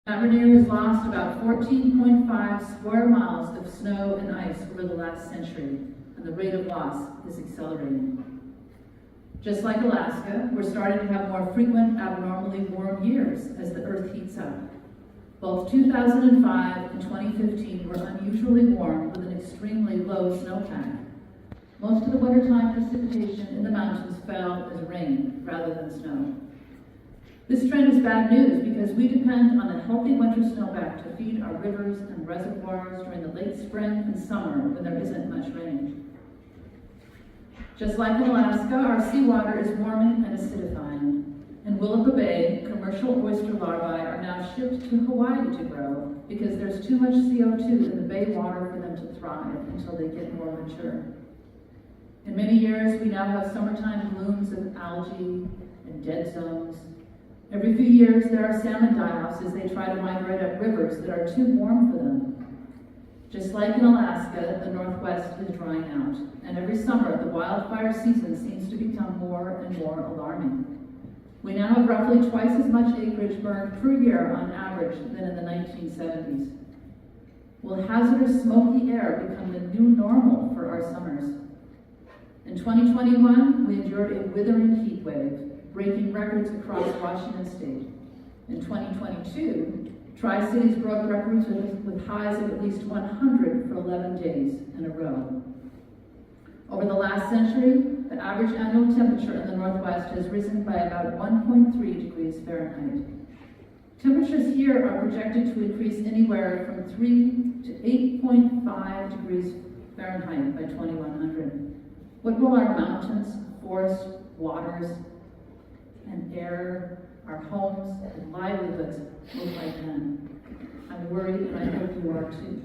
Aberdeen has lost about 14.5 square miles of snow and ice over the last century, and the rate of loss is accelerating. Just like Alaska, we're starting to have more frequent, abnormally warm years as the Earth heats up. Both 2005 and 2015 were unusually warm with an extremely low snowpack. Most of the wintertime precipitation in the mountains fell as rain rather than snow. This trend is bad news because we depend on a healthy winter snowpack to feed our rivers and reservoirs during the late spring and summer when there isn't much rain. Just like in Alaska, our seawater is warming and acidifying. In Willapa Bay, commercial oyster larvae are now shipped to Hawaii to grow because there's too much CO2 in the bay water for them to thrive until they get more mature. In many years, we now have summertime blooms of algae and dead zones. Every few years, there are salmon die-offs as they try to migrate up rivers that are too warm for them. Just like in Alaska, the Northwest is drying out, and every summer, the wildfire season seems to become more and more alarming. We now have roughly twice as much acreage burned per year on average than in the 1970s. Will hazardous smoky air become the new normal for our summers? In 2021, we endured a withering heat wave, breaking records across Washington state. In 2022, Tri-Cities broke records with highs of at least 100 for 11 days in a row. Over the last century, the average annual temperature in the Northwest has risen by about 1.3 degrees Fahrenheit. Temperatures here are projected to increase anywhere from 3 to 8.5 degrees Fahrenheit by 2100. What will our mountains, forests, waters, and air, our homes and livelihoods look like then? I'm worried, and I hope you are too.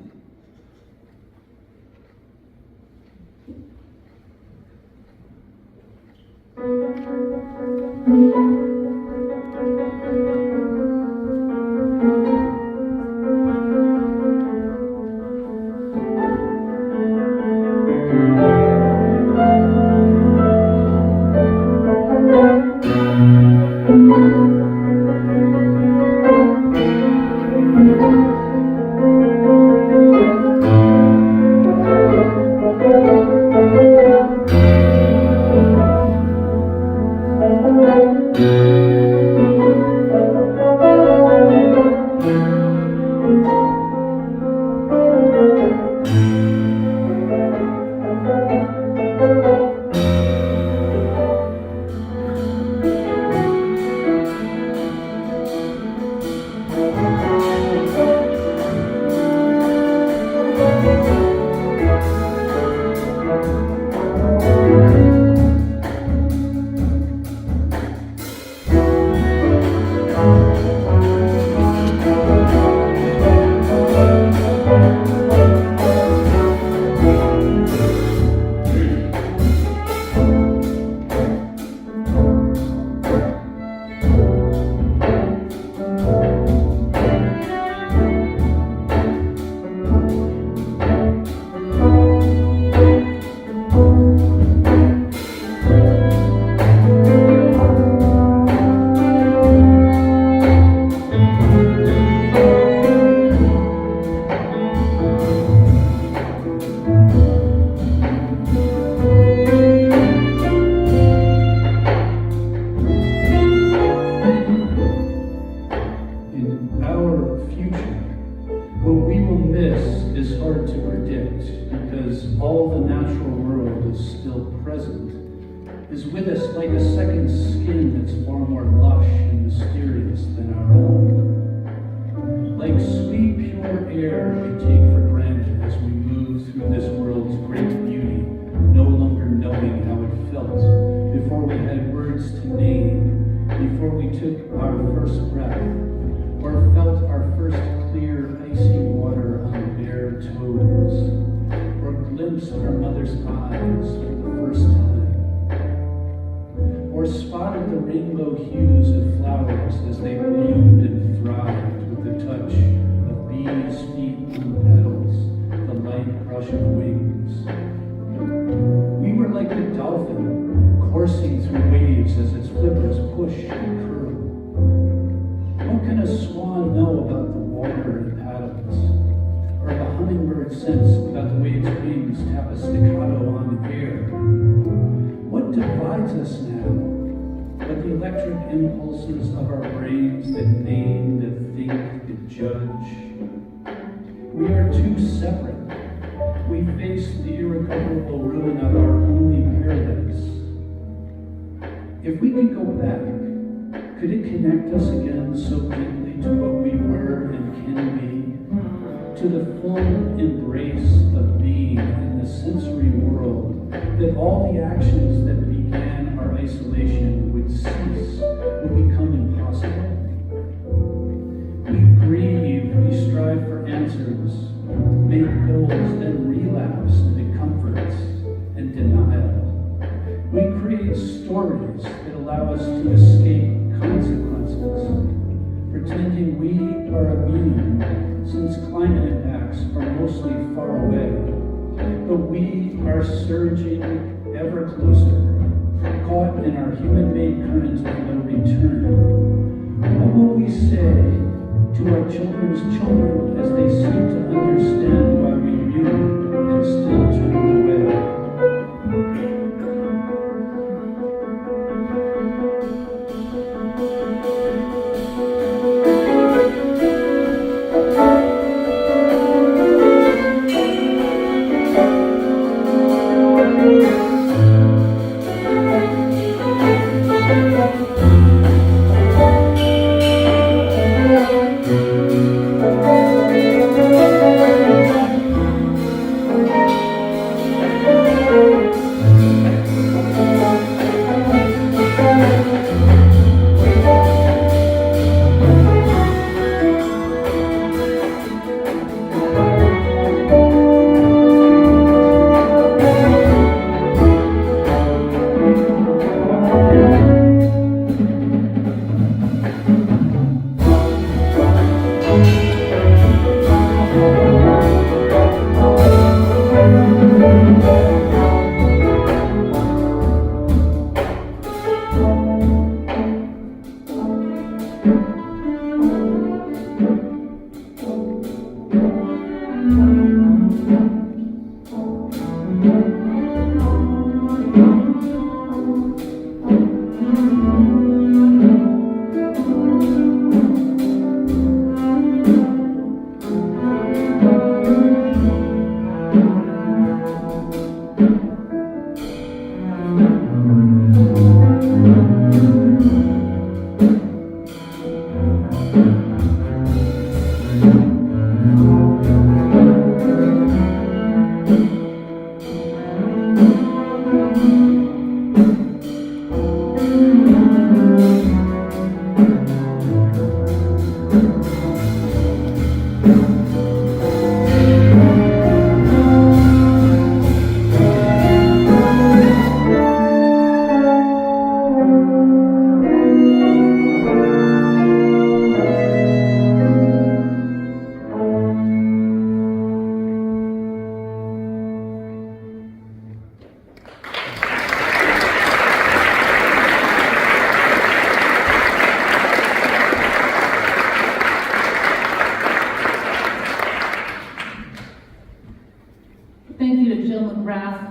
Is with us like a second skin that's far more lush and mysterious than our own. Like sweet, pure air we take for granted as we move through this world's great beauty, no longer knowing how it felt before we had words to name, before we took our first breath, or felt our first clear, icy water on bare toes, or glimpsed our mother's eyes for the first time, or spotted the rainbow hues of flowers as they bloomed and thrived with the touch of bees' feet on petals, the light brush of wings. We were like the dolphin coursing through waves as its flippers push and curl. What can a swan know about the chord sense about the way its wings tap a staccato on the air. What divides us now but the electric impulses of our brains that name, that think, that judge? We are too separate. We face the irrecoverable ruin of our only paradise. If we could go back, could it connect us again so deeply to what we were and can be? To the full embrace of being in the sensory world, that all the actions that began our isolation would cease, would become impossible? We grieve, we strive for answers, make goals, then relapse into comforts and denial. We create stories that allow us to escape consequences, pretending we are immune since climate impacts are mostly far away. But we are surging ever closer, caught in our human-made current of no return. What will we say to our children's children as they seem to understand why we mute and still turn away?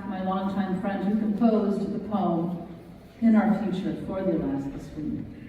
My longtime friend who composed the poem In Our Future for the Alaska Swing.